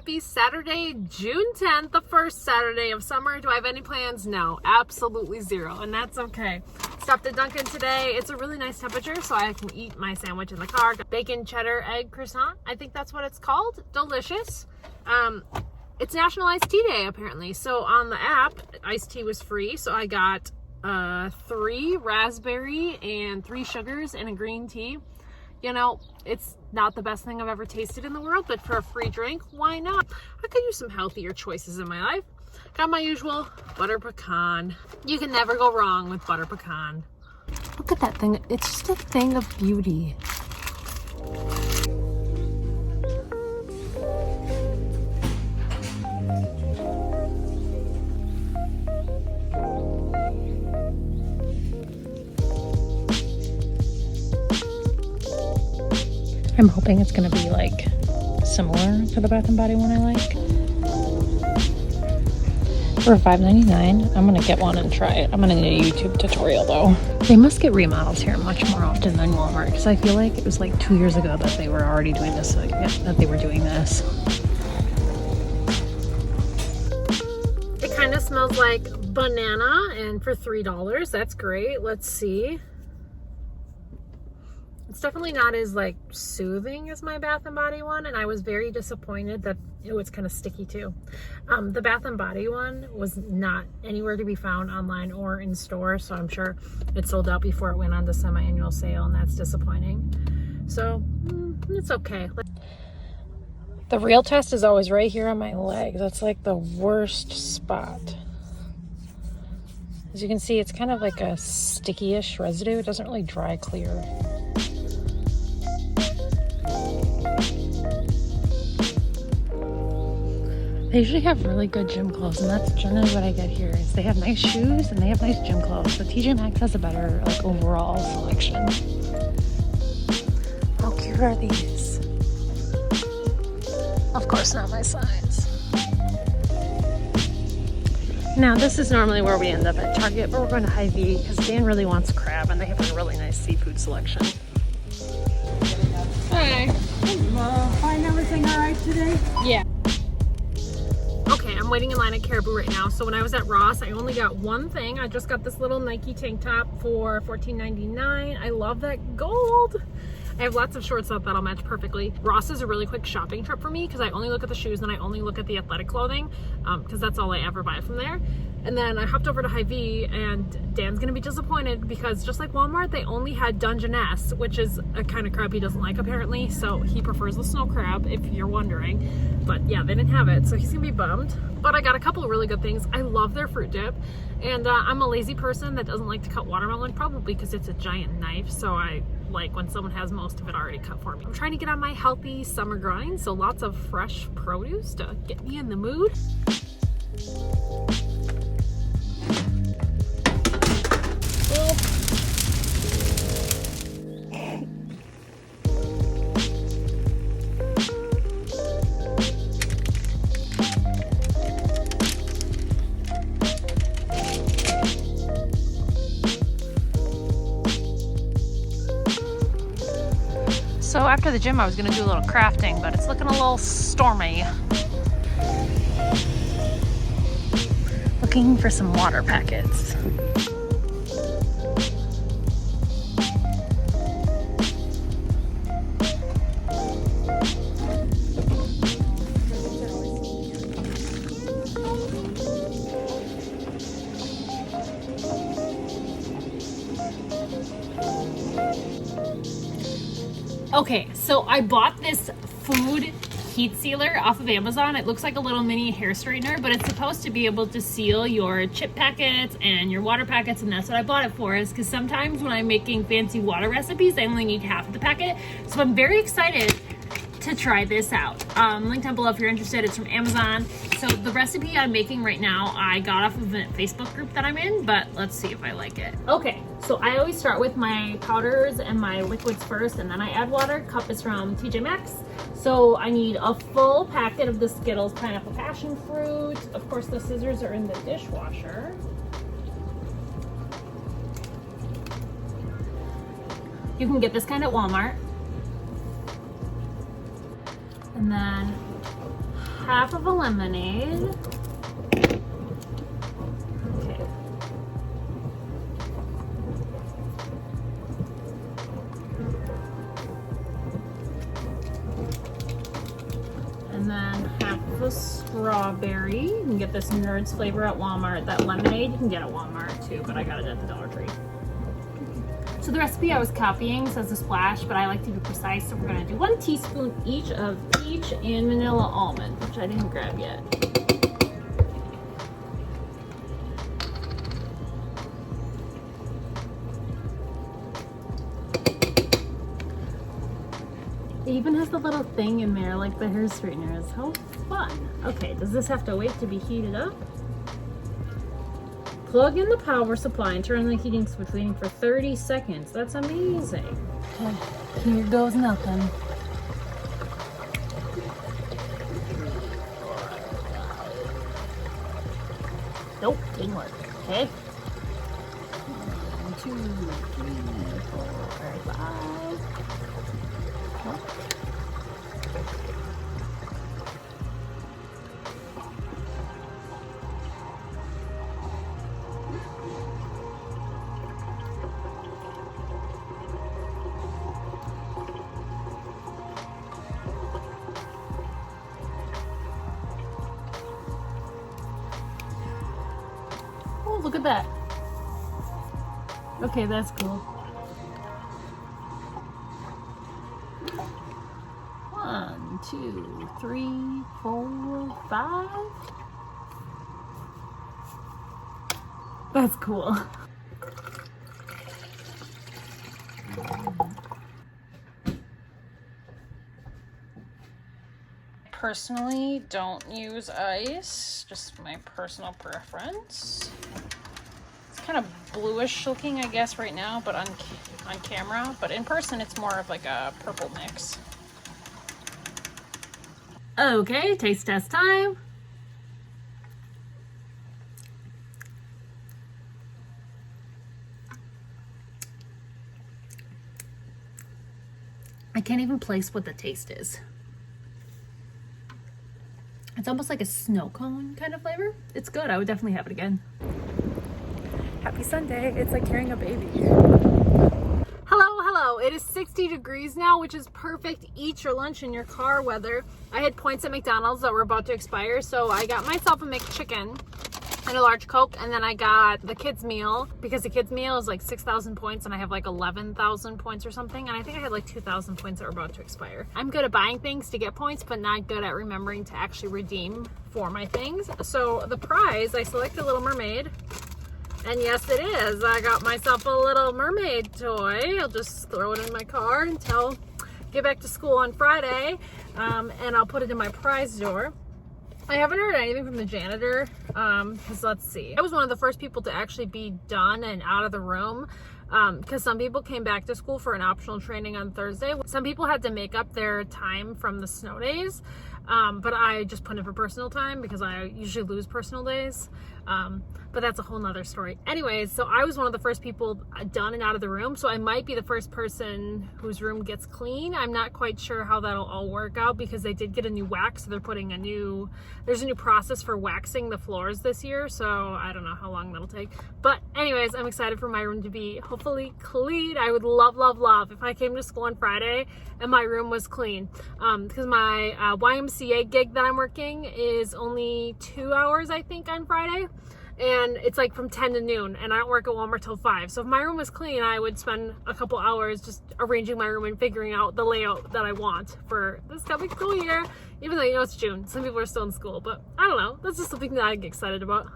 Happy Saturday, June 10th, the first Saturday of summer. Do I have any plans? No, absolutely zero, and that's okay. Stopped at Dunkin' today. It's a really nice temperature, so I can eat my sandwich in the car. Bacon cheddar egg croissant, I think that's what it's called. Delicious. It's National Iced Tea Day, apparently. So on the app, iced tea was free, so I got 3 raspberry and 3 sugars and a green tea. You know, it's not the best thing I've ever tasted in the world, but for a free drink, why not? I could use some healthier choices in my life. Got my usual butter pecan. You can never go wrong with butter pecan. Look at that thing. It's just a thing of beauty. I'm hoping it's going to be like similar to the Bath & Body one I like. For $5.99, I'm going to get one and try it. I'm going to need a YouTube tutorial though. They must get remodels here much more often than Walmart, because I feel like it was like 2 years ago that they were already doing this, that they were doing this. It kind of smells like banana, and for $3, that's great. Let's see. It's definitely not as like soothing as my Bath & Body one, and I was very disappointed that it was kind of sticky too. The Bath & Body one was not anywhere to be found online or in store, so I'm sure it sold out before it went on to semi-annual sale, and that's disappointing. So it's okay. The real test is always right here on my leg. That's like the worst spot. As you can see, it's kind of like a sticky-ish residue. It doesn't really dry clear. They usually have really good gym clothes, and that's generally what I get here. Is they have nice shoes and they have nice gym clothes. But TJ Maxx has a better like overall selection. How cute are these? Of course not my size. Now this is normally where we end up at Target, but we're going to Hy-Vee because Dan really wants crab, and they have a really nice seafood selection. Hi. Find everything all right today? Yeah. Okay, I'm waiting in line at Caribou right now. So when I was at Ross, I only got one thing. I just got this little Nike tank top for $14.99. I love that gold. I have lots of shorts that'll match perfectly. Ross is a really quick shopping trip for me because I only look at the shoes and I only look at the athletic clothing because that's all I ever buy from there. And then I hopped over to Hy-Vee, and Dan's gonna be disappointed because just like Walmart, they only had Dungeness, which is a kind of crab he doesn't like apparently. So he prefers the snow crab, if you're wondering. But yeah, they didn't have it, so he's gonna be bummed. But I got a couple of really good things. I love their fruit dip, and I'm a lazy person that doesn't like to cut watermelon, probably because it's a giant knife. So I like when someone has most of it already cut for me. I'm trying to get on my healthy summer grind, so lots of fresh produce to get me in the mood. So after the gym, I was gonna do a little crafting, but it's looking a little stormy. Looking for some water packets. Okay, so I bought this food heat sealer off of Amazon. It looks like a little mini hair straightener, but it's supposed to be able to seal your chip packets and your water packets, and that's what I bought it for, is because sometimes when I'm making fancy water recipes, I only need half of the packet. So I'm very excited to try this out. Link down below if you're interested. It's from Amazon. So the recipe I'm making right now, I got off of a Facebook group that I'm in, but let's see if I like it. Okay, so I always start with my powders and my liquids first, and then I add water. Cup is from TJ Maxx. So I need a full packet of the Skittles pineapple passion fruit. Of course, the scissors are in the dishwasher. You can get this kind at Walmart. And then half of a lemonade. Okay. And then half of a strawberry. You can get this Nerds flavor at Walmart. That lemonade you can get at Walmart too, but I got it at the Dollar Tree. So the recipe I was copying says a splash, but I like to be precise, so we're gonna do 1 teaspoon each of peach and vanilla almond, which I didn't grab yet. It even has the little thing in there, like the hair straightener. How fun. Okay, does this have to wait to be heated up? Plug in the power supply and turn on the heating switch, waiting for 30 seconds. That's amazing. Okay, here goes nothing. Nope, didn't work. Okay. 1, 2, 3, 4, 5. Nope. Oh, look at that. Okay, that's cool. 1, 2, 3, 4, 5. That's cool. Personally, don't use ice, just my personal preference. It's kind of bluish looking, I guess, right now, but on camera, but in person it's more of like a purple mix. Okay, taste test time. I can't even place what the taste is. It's almost like a snow cone kind of flavor. It's good. I would definitely have it again. Happy Sunday. It's like carrying a baby. Hello. It is 60 degrees now, which is perfect eat your lunch in your car weather. I had points at McDonald's that were about to expire, so I got myself a McChicken and a large Coke, and then I got the kids meal because the kids meal is like 6,000 points and I have like 11,000 points or something, and I think I had like 2,000 points that were about to expire. I'm good at buying things to get points, but not good at remembering to actually redeem for my things. So the prize, I selected Little Mermaid, and yes it is. I got myself a Little Mermaid toy. I'll just throw it in my car until get back to school on Friday, and I'll put it in my prize drawer. I haven't heard anything from the janitor, because let's see. I was one of the first people to actually be done and out of the room, because some people came back to school for an optional training on Thursday. Some people had to make up their time from the snow days, but I just put in for personal time because I usually lose personal days. But that's a whole nother story. Anyways, so I was one of the first people done and out of the room, so I might be the first person whose room gets clean. I'm not quite sure how that'll all work out because they did get a new wax, so they're putting there's a new process for waxing the floors this year, so I don't know how long that'll take. But anyways, I'm excited for my room to be hopefully clean. I would love if I came to school on Friday and my room was clean, because my YMCA gig that I'm working is only 2 hours, I think, on Friday. And it's like from 10 to noon, and I don't work at Walmart till 5. So if my room was clean, I would spend a couple hours just arranging my room and figuring out the layout that I want for this coming school year. Even though, it's June. Some people are still in school, but I don't know. That's just something that I get excited about.